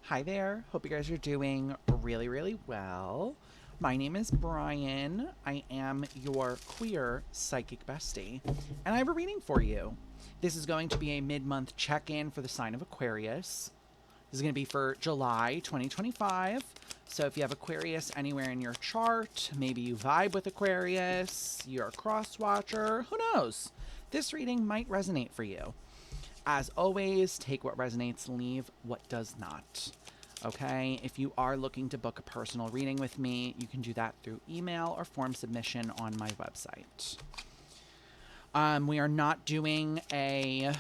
Hi there. Hope you guys are doing really, really well. My name is Brian. I am your queer psychic bestie, and I have a reading for you. This is going to be a mid month check in for the sign of Aquarius. This is going to be for July 2025. So if you have Aquarius anywhere in your chart, maybe you vibe with Aquarius, you're a cross watcher, who knows? This reading might resonate for you. As always, take what resonates, leave what does not. Okay, if you are looking to book a personal reading with me, you can do that through email or form submission on my website. We are not doing a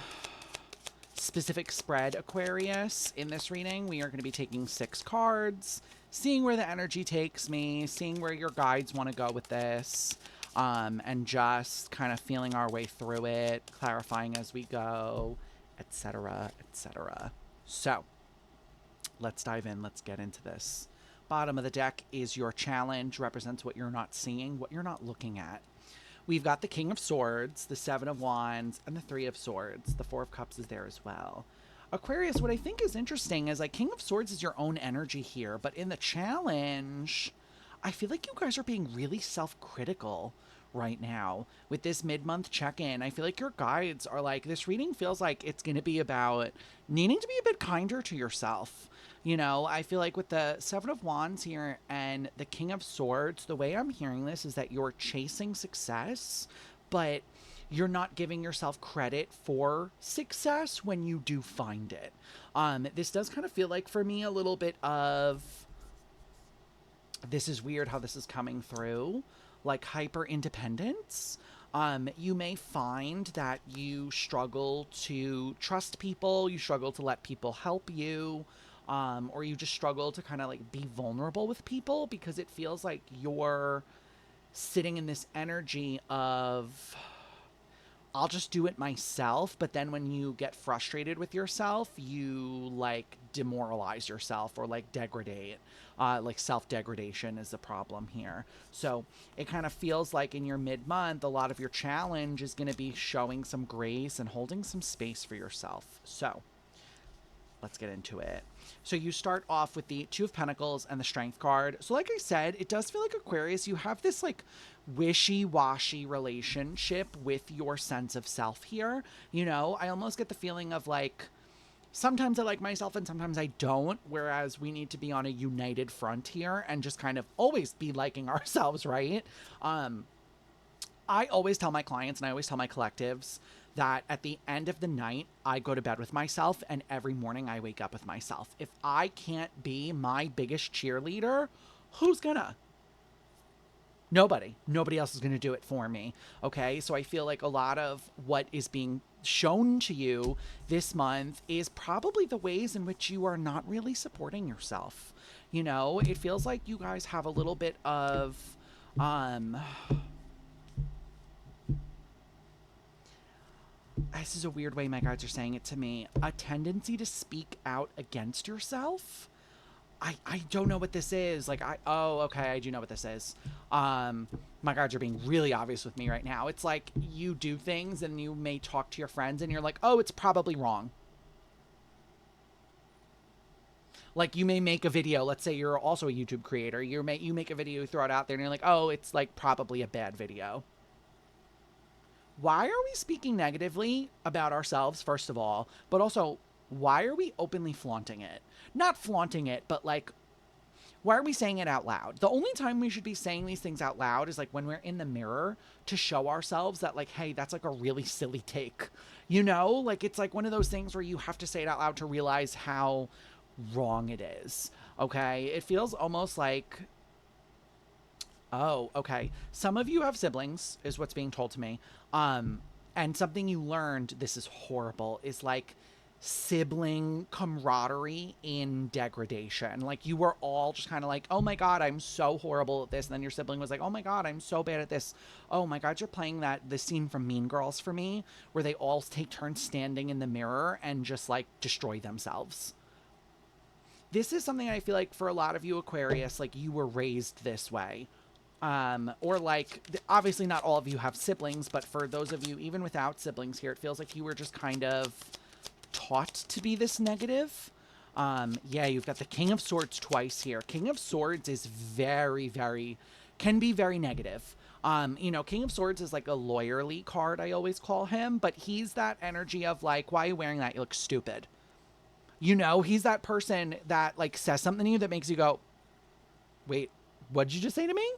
specific spread, Aquarius, in this reading. We are going to be taking 6 cards, seeing where the energy takes me, seeing where your guides want to go with this, and just kind of feeling our way through it, clarifying as we go, etc., etc. So, let's dive in. Let's get into this. Bottom of the deck is your challenge, represents what you're not seeing, what you're not looking at. We've got the King of Swords, the Seven of Wands, and the Three of Swords. The Four of Cups is there as well. Aquarius, what I think is interesting is like King of Swords is your own energy here, but in the challenge, I feel like you guys are being really self-critical right now with this mid-month check-in. I feel like your guides are like, this reading feels like it's going to be about needing to be a bit kinder to yourself. You know, I feel like with the Seven of Wands here and the King of Swords, the way I'm hearing this is that you're chasing success, but you're not giving yourself credit for success when you do find it. This does kind of feel like for me a little bit of, this is weird how this is coming through, like hyper independence. You may find that you struggle to trust people, you struggle to let people help you, or you just struggle to kind of like be vulnerable with people because it feels like you're sitting in this energy of, I'll just do it myself. But then when you get frustrated with yourself, you like demoralize yourself or like degrade. Like self degradation is the problem here. So it kind of feels like in your mid month, a lot of your challenge is going to be showing some grace and holding some space for yourself. So let's get into it. So you start off with the Two of Pentacles and the Strength card. So like I said, it does feel like Aquarius, you have this like wishy-washy relationship with your sense of self here. You know, I almost get the feeling of like, sometimes I like myself and sometimes I don't, whereas we need to be on a united front here and just kind of always be liking ourselves, right? I always tell my clients and I always tell my collectives that at the end of the night, I go to bed with myself and every morning I wake up with myself. If I can't be my biggest cheerleader, who's gonna? Nobody. Nobody else is going to do it for me. Okay. So I feel like a lot of what is being shown to you this month is probably the ways in which you are not really supporting yourself. You know, it feels like you guys have a little bit of, this is a weird way my guides are saying it to me, a tendency to speak out against yourself. I don't know what this is. Like, okay, I do know what this is. My guides are being really obvious with me right now. It's like you do things and you may talk to your friends and you're like, oh, it's probably wrong. Like you may make a video. Let's say you're also a YouTube creator. You make a video, you throw it out there and you're like, oh, it's like probably a bad video. Why are we speaking negatively about ourselves, first of all, but also why are we openly flaunting it? Not flaunting it, but like, why are we saying it out loud? The only time we should be saying these things out loud is like when we're in the mirror to show ourselves that like, hey, that's like a really silly take. You know, like it's like one of those things where you have to say it out loud to realize how wrong it is. Okay. It feels almost like, oh, okay. Some of you have siblings, is what's being told to me. And something you learned, this is horrible, is like sibling camaraderie in degradation. Like you were all just kind of like, oh my God, I'm so horrible at this. And then your sibling was like, oh my God, I'm so bad at this. Oh my God, you're playing the scene from Mean Girls for me, where they all take turns standing in the mirror and just like destroy themselves. This is something I feel like for a lot of you Aquarius, like you were raised this way. Or like, obviously not all of you have siblings, but for those of you, even without siblings here, it feels like you were just kind of taught to be this negative. Yeah, you've got the King of Swords twice here. King of Swords is can be very negative. King of Swords is like a lawyerly card, I always call him, but he's that energy of like, why are you wearing that? You look stupid. He's that person that like says something to you that makes you go, wait, what did you just say to me?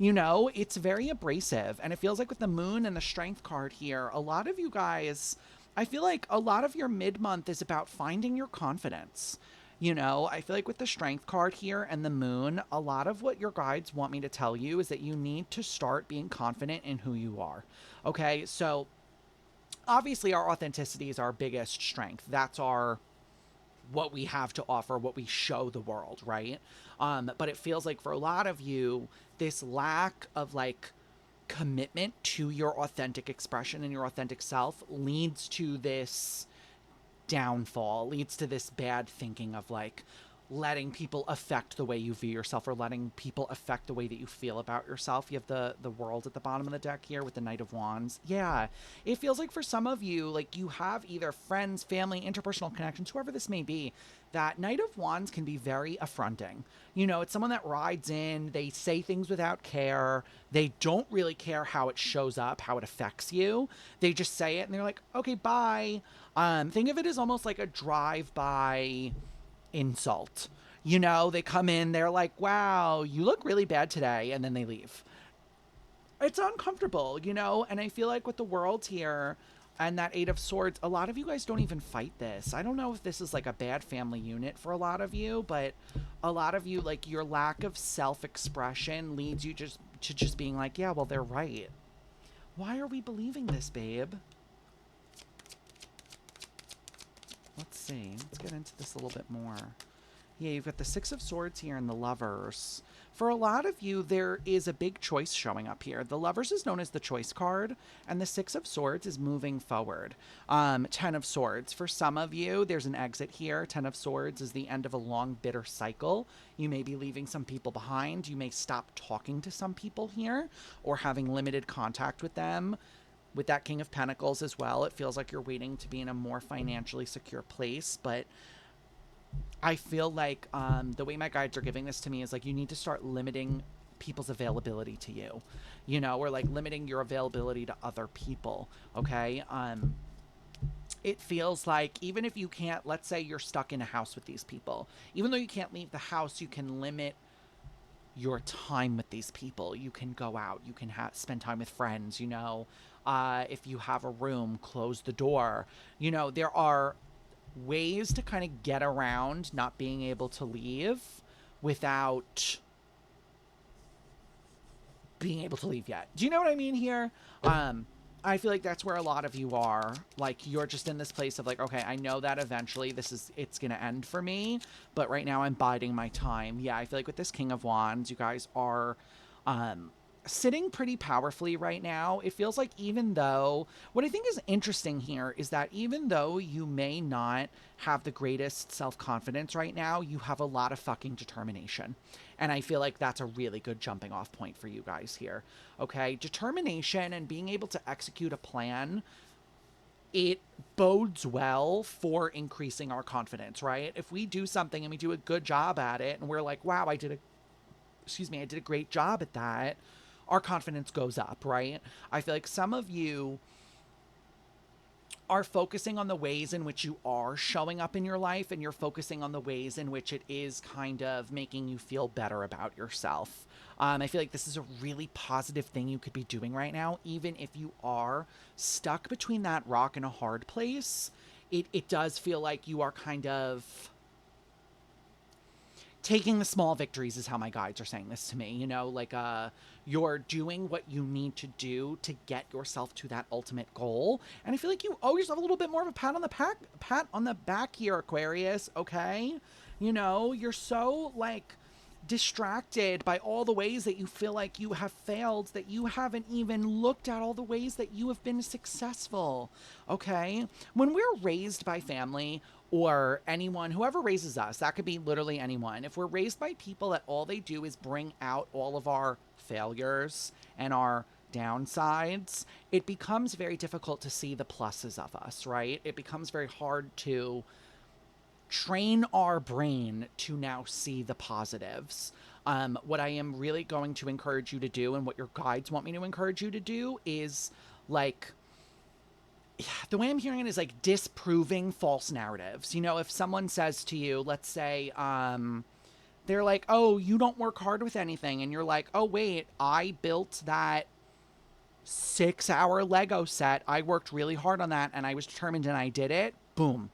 It's very abrasive. And it feels like with the moon and the strength card here, a lot of you guys, I feel like a lot of your mid month is about finding your confidence. I feel like with the strength card here and the moon, a lot of what your guides want me to tell you is that you need to start being confident in who you are. Okay. So obviously our authenticity is our biggest strength. That's what we have to offer, what we show the world, right? But it feels like for a lot of you, this lack of like commitment to your authentic expression and your authentic self leads to this downfall, leads to this bad thinking of like letting people affect the way you view yourself or letting people affect the way that you feel about yourself. You have the world at the bottom of the deck here with the Knight of Wands. Yeah, it feels like for some of you, like you have either friends, family, interpersonal connections, whoever this may be, that Knight of Wands can be very affronting. It's someone that rides in, they say things without care, they don't really care how it shows up, how it affects you. They just say it and they're like, okay, bye. Think of it as almost like a drive-by insult. They come in, they're like, wow, you look really bad today, and then they leave. It's uncomfortable, and I feel like with the world here and that Eight of Swords, a lot of you guys don't even fight this. I don't know if this is like a bad family unit for a lot of you, but a lot of you, like your lack of self-expression leads you just being like, yeah, well, they're right. Why are we believing this, babe? Let's see. Let's get into this a little bit more. Yeah, you've got the Six of Swords here and the Lovers. For a lot of you, there is a big choice showing up here. The Lovers is known as the choice card, and the Six of Swords is moving forward. Ten of Swords. For some of you, there's an exit here. Ten of Swords is the end of a long, bitter cycle. You may be leaving some people behind. You may stop talking to some people here or having limited contact with them. With that King of Pentacles as well, it feels like you're waiting to be in a more financially secure place, but I feel like the way my guides are giving this to me is like you need to start limiting people's availability to you, or like limiting your availability to other people, okay? It feels like even if you can't, let's say you're stuck in a house with these people, even though you can't leave the house, you can limit your time with these people. You can go out, you can spend time with friends, if you have a room, close the door. There are ways to kind of get around not being able to leave without being able to leave yet. Do you know what I mean here? I feel like that's where a lot of you are. Like, you're just in this place of like, okay, I know that eventually it's going to end for me, but right now I'm biding my time. Yeah, I feel like with this King of Wands, you guys are sitting pretty powerfully right now. It feels like even though, what I think is interesting here is that even though you may not have the greatest self-confidence right now, you have a lot of fucking determination. And I feel like that's a really good jumping off point for you guys here. Okay, determination and being able to execute a plan, it bodes well for increasing our confidence, right? If we do something and we do a good job at it and we're like, wow, I did a great job at that, our confidence goes up, right? I feel like some of you are focusing on the ways in which you are showing up in your life, and you're focusing on the ways in which it is kind of making you feel better about yourself. I feel like this is a really positive thing you could be doing right now, even if you are stuck between that rock and a hard place. It does feel like you are kind of taking the small victories is how my guides are saying this to me, like you're doing what you need to do to get yourself to that ultimate goal. And I feel like you owe yourself a little bit more of a pat on the back here, Aquarius, okay? You're so like distracted by all the ways that you feel like you have failed that you haven't even looked at all the ways that you have been successful, okay? When we're raised by family or anyone, whoever raises us, that could be literally anyone. If we're raised by people that all they do is bring out all of our failures and our downsides, it becomes very difficult to see the pluses of us, right? It becomes very hard to train our brain to now see the positives. What I am really going to encourage you to do, and what your guides want me to encourage you to do, is like, the way I'm hearing it is like disproving false narratives. You know, if someone says to you, let's say, they're like, oh, you don't work hard with anything. And you're like, oh, wait, I built that 6-hour Lego set. I worked really hard on that and I was determined and I did it. Boom.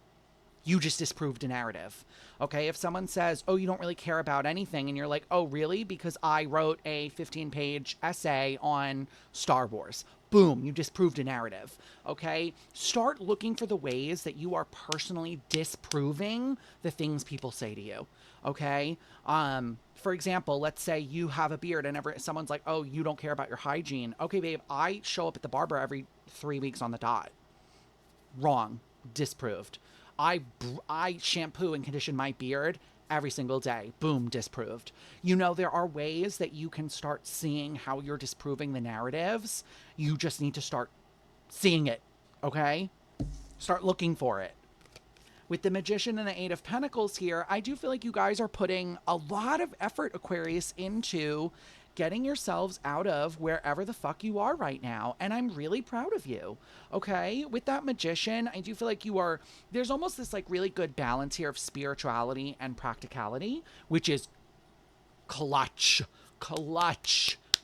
You just disproved a narrative. Okay, if someone says, oh, you don't really care about anything, and you're like, oh, really? Because I wrote a 15-page essay on Star Wars. Boom, you disproved a narrative. Okay, start looking for the ways that you are personally disproving the things people say to you. Okay, for example, let's say you have a beard and someone's like, oh, you don't care about your hygiene. Okay, babe, I show up at the barber every 3 weeks on the dot. Wrong. Disproved. I shampoo and condition my beard every single day. Boom, disproved. You know, there are ways that you can start seeing how you're disproving the narratives. You just need to start seeing it, okay? Start looking for it. With the Magician and the Eight of Pentacles here, I do feel like you guys are putting a lot of effort, Aquarius, into getting yourselves out of wherever the fuck you are right now. And I'm really proud of you. Okay. With that Magician, I do feel like there's almost this like really good balance here of spirituality and practicality, which is clutch,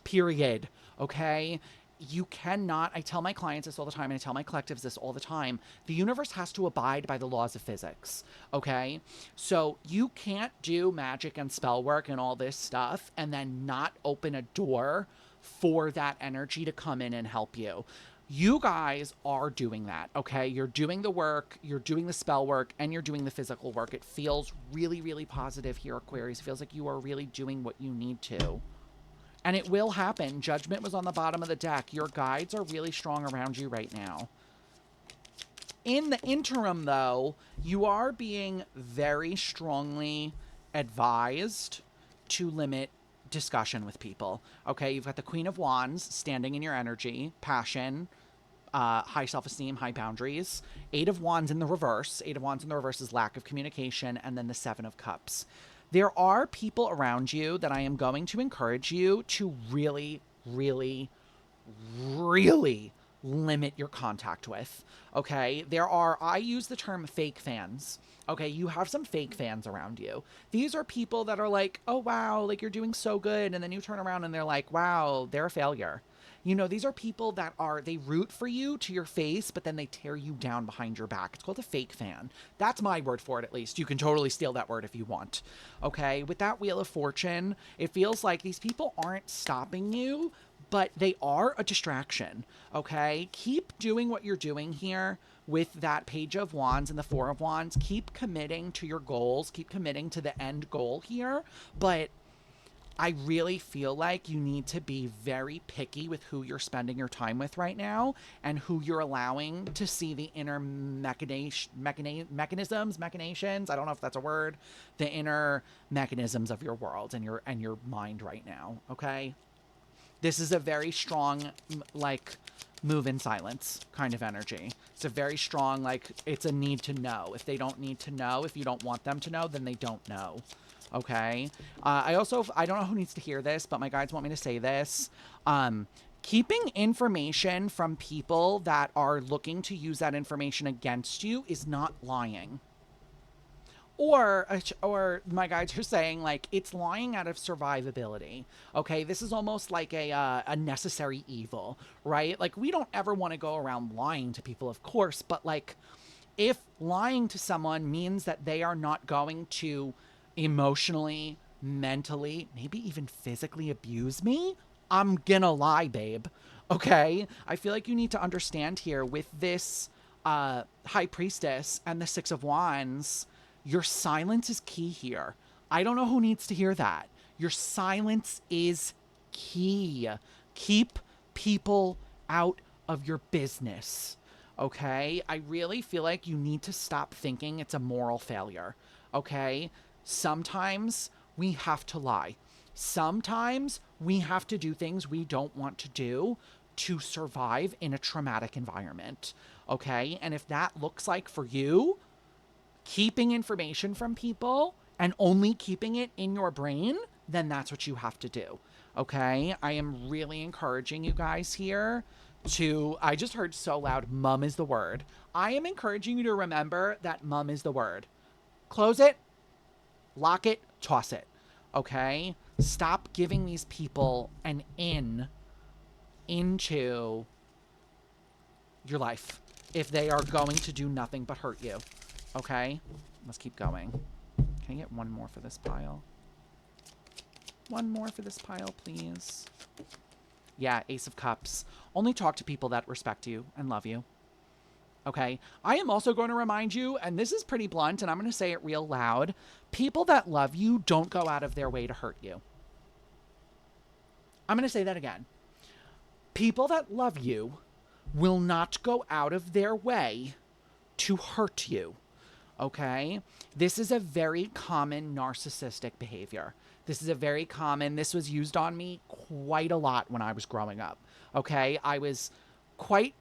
period. Okay. You cannot, I tell my clients this all the time, and I tell my collectives this all the time, the universe has to abide by the laws of physics, okay? So you can't do magic and spell work and all this stuff and then not open a door for that energy to come in and help you. You guys are doing that, okay? You're doing the work, you're doing the spell work, and you're doing the physical work. It feels really, really positive here, Aquarius. It feels like you are really doing what you need to. And it will happen. Judgment was on the bottom of the deck. Your guides are really strong around you right now. In the interim, though, you are being very strongly advised to limit discussion with people. Okay, you've got the Queen of Wands standing in your energy, passion, high self-esteem, high boundaries. Eight of Wands in the reverse. Eight of Wands in the reverse is lack of communication. And then the Seven of Cups. There are people around you that I am going to encourage you to really, really, really limit your contact with, okay? I use the term fake fans, okay? You have some fake fans around you. These are people that are like, oh, wow, like you're doing so good. And then you turn around and they're like, wow, they're a failure. You know, these are people that they root for you to your face, but then they tear you down behind your back. It's called a fake fan. That's my word for it, at least. You can totally steal that word if you want. Okay, with that Wheel of Fortune, it feels like these people aren't stopping you, but they are a distraction. Okay, keep doing what you're doing here with that Page of Wands and the Four of Wands. Keep committing to your goals. Keep committing to the end goal here, but I really feel like you need to be very picky with who you're spending your time with right now and who you're allowing to see the inner machinations. I don't know if that's a word. The inner mechanisms of your world and your mind right now. Okay. This is a very strong, like, move in silence kind of energy. It's a very strong, like, it's a need to know. If they don't need to know, if you don't want them to know, then they don't know. Okay. I don't know who needs to hear this, but my guides want me to say this. Keeping information from people that are looking to use that information against you is not lying. Or my guides are saying, like, it's lying out of survivability. Okay, this is almost like a necessary evil, right? Like, we don't ever want to go around lying to people, of course, but like, if lying to someone means that they are not going to emotionally, mentally, maybe even physically abuse me, I'm gonna lie, babe. Okay? I feel like you need to understand here with this High Priestess and the Six of Wands, your silence is key here. I don't know who needs to hear that. Your silence is key. Keep people out of your business. Okay? I really feel like you need to stop thinking it's a moral failure. Okay? Sometimes we have to lie. Sometimes we have to do things we don't want to do to survive in a traumatic environment. Okay? And if that looks like for you keeping information from people and only keeping it in your brain, then that's what you have to do. Okay? I am really encouraging you guys here to, I just heard so loud, mum is the word. I am encouraging you to remember that mum is the word. Close it, lock it, toss it. Okay? Stop giving these people an into your life if they are going to do nothing but hurt you. Okay? Let's keep going. Can I get one more for this pile? One more for this pile, please. Yeah, Ace of Cups. Only talk to people that respect you and love you. Okay? I am also going to remind you, and this is pretty blunt, and I'm going to say it real loud. People that love you don't go out of their way to hurt you. I'm going to say that again. People that love you will not go out of their way to hurt you. Okay? This is a very common narcissistic behavior. This is a very common, this was used on me quite a lot when I was growing up. Okay? I was quite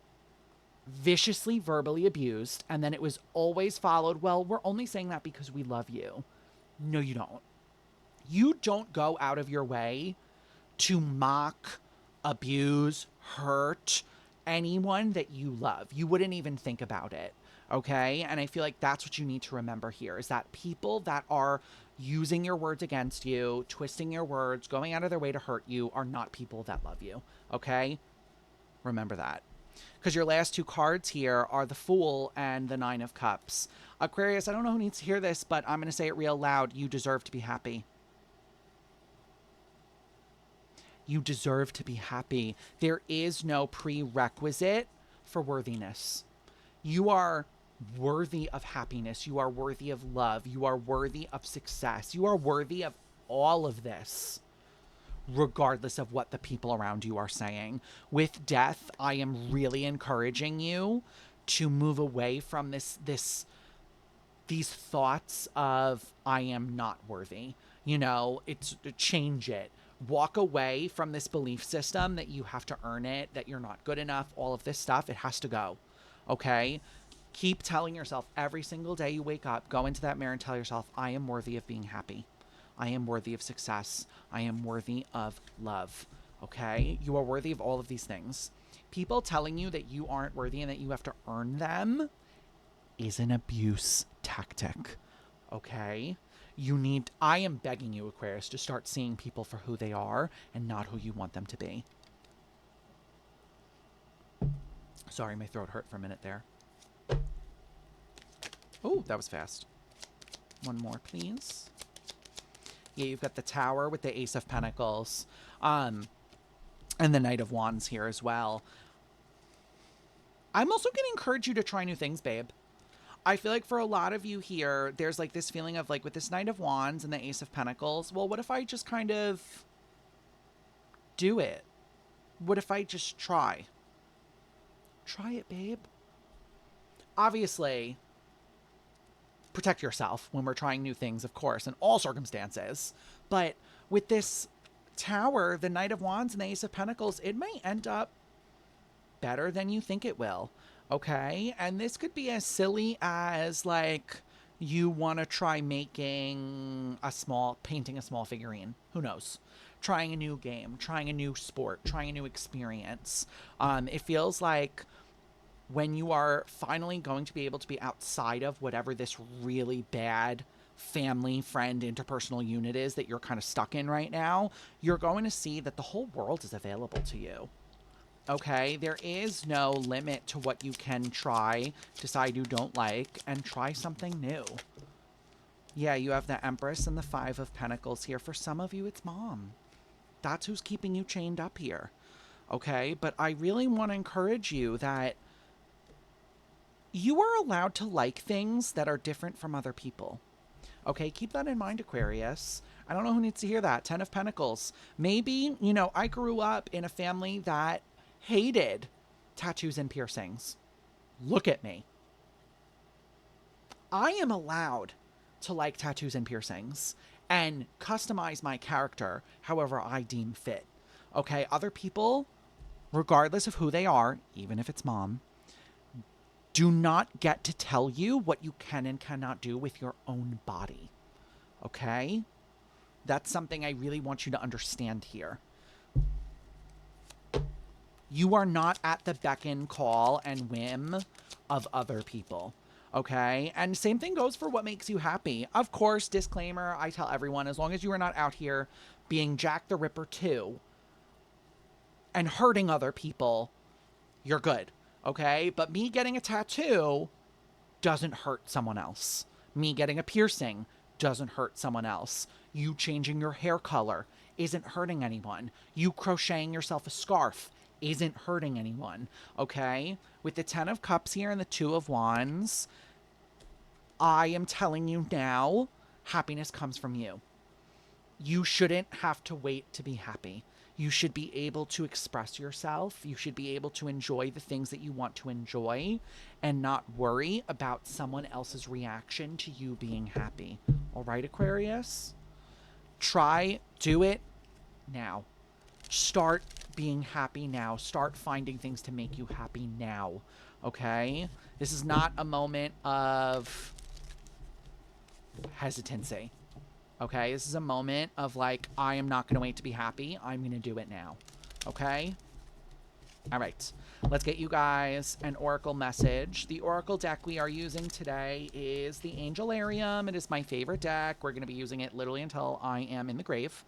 viciously verbally abused, and then it was always followed, well, we're only saying that because we love you. No, you don't. You don't go out of your way to mock, abuse, hurt anyone that you love. You wouldn't even think about it. Okay? And I feel like that's what you need to remember here, is that people that are using your words against you, twisting your words, going out of their way to hurt you, are not people that love you. Okay? Remember that. Because your last two cards here are the Fool and the Nine of Cups. Aquarius, I don't know who needs to hear this, but I'm going to say it real loud. You deserve to be happy. You deserve to be happy. There is no prerequisite for worthiness. You are worthy of happiness. You are worthy of love. You are worthy of success. You are worthy of all of this, regardless of what the people around you are saying. With death, I am really encouraging you to move away from these thoughts of, I am not worthy. You know, change it. Walk away from this belief system that you have to earn it, that you're not good enough, all of this stuff. It has to go. Okay? Keep telling yourself every single day you wake up, go into that mirror and tell yourself, I am worthy of being happy. I am worthy of success. I am worthy of love. Okay? You are worthy of all of these things. People telling you that you aren't worthy and that you have to earn them is an abuse tactic. Okay? I am begging you, Aquarius, to start seeing people for who they are and not who you want them to be. Sorry, my throat hurt for a minute there. Oh, that was fast. One more, please. Yeah, you've got the Tower with the Ace of Pentacles. And the Knight of Wands here as well. I'm also going to encourage you to try new things, babe. I feel like for a lot of you here, there's like this feeling of like with this Knight of Wands and the Ace of Pentacles, well, what if I just kind of do it? What if I just try? Try it, babe. Obviously, protect yourself when we're trying new things, of course, in all circumstances. But with this Tower, the Knight of Wands and the Ace of Pentacles, it may end up better than you think it will. Okay? And this could be as silly as like you want to try painting a small figurine. Who knows? Trying a new game, trying a new sport, trying a new experience. It feels like when you are finally going to be able to be outside of whatever this really bad family, friend, interpersonal unit is that you're kind of stuck in right now, you're going to see that the whole world is available to you. Okay? There is no limit to what you can try, decide you don't like, and try something new. Yeah, you have the Empress and the Five of Pentacles here. For some of you, it's mom. That's who's keeping you chained up here. Okay? But I really want to encourage you that you are allowed to like things that are different from other people. Okay? Keep that in mind, Aquarius. I don't know who needs to hear that. Ten of Pentacles. Maybe, you know, I grew up in a family that hated tattoos and piercings. Look at me. I am allowed to like tattoos and piercings and customize my character however I deem fit. Okay? Other people, regardless of who they are, even if it's mom, do not get to tell you what you can and cannot do with your own body. Okay? That's something I really want you to understand here. You are not at the beck and call and whim of other people. Okay? And same thing goes for what makes you happy. Of course, disclaimer, I tell everyone, as long as you are not out here being Jack the Ripper too and hurting other people, you're good. Okay? But me getting a tattoo doesn't hurt someone else. Me getting a piercing doesn't hurt someone else. You changing your hair color isn't hurting anyone. You crocheting yourself a scarf isn't hurting anyone, okay? With the 10 of Cups here and the 2 of Wands, I am telling you now, happiness comes from you. You shouldn't have to wait to be happy. You should be able to express yourself. You should be able to enjoy the things that you want to enjoy and not worry about someone else's reaction to you being happy. All right, Aquarius? Do it now. Start being happy now. Start finding things to make you happy now. Okay? This is not a moment of hesitancy. Okay? This is a moment of like, I am not going to wait to be happy. I'm going to do it now. Okay? All right. Let's get you guys an oracle message. The oracle deck we are using today is the Angelarium. It is my favorite deck. We're going to be using it literally until I am in the grave.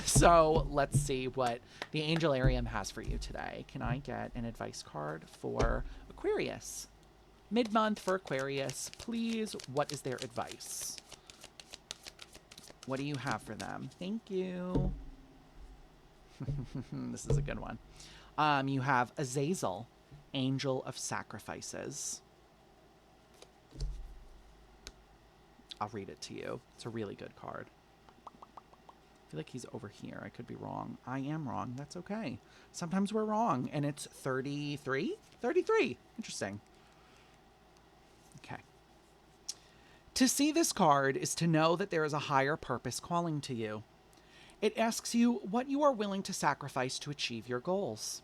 So let's see what the Angelarium has for you today. Can I get an advice card for Aquarius? Mid-month for Aquarius. Please, what is their advice? What do you have for them? Thank you. This is a good one. You have Azazel, Angel of Sacrifices. I'll read it to you. It's a really good card. I feel like he's over here. I could be wrong. I am wrong. That's okay. Sometimes we're wrong. And it's 33? 33. Interesting. Okay. To see this card is to know that there is a higher purpose calling to you. It asks you what you are willing to sacrifice to achieve your goals.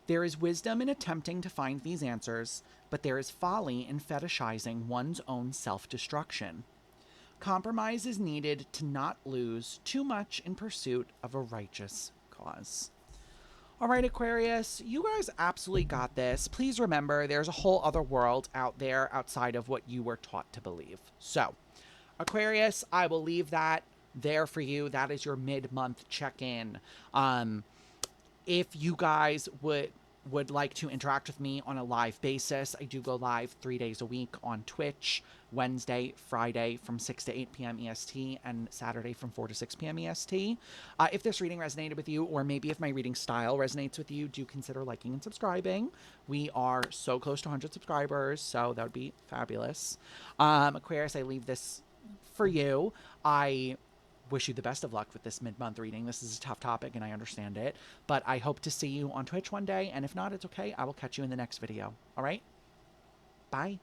There is wisdom in attempting to find these answers, but there is folly in fetishizing one's own self-destruction. Compromise is needed to not lose too much in pursuit of a righteous cause. All right, Aquarius, you guys absolutely got this. Please remember, there's a whole other world out there outside of what you were taught to believe. So, Aquarius, I will leave that there for you. That is your mid-month check-in. If you guys would like to interact with me on a live basis, I do go live 3 days a week on Twitch, Wednesday, Friday from 6 to 8 p.m. EST, and Saturday from 4 to 6 p.m. EST. If this reading resonated with you, or maybe if my reading style resonates with you, do consider liking and subscribing. We are so close to 100 subscribers, so that would be fabulous. Aquarius, I leave this for you. I wish you the best of luck with this mid-month reading. This is a tough topic and I understand it, but I hope to see you on Twitch one day, and if not, it's okay. I will catch you in the next video. All right? Bye.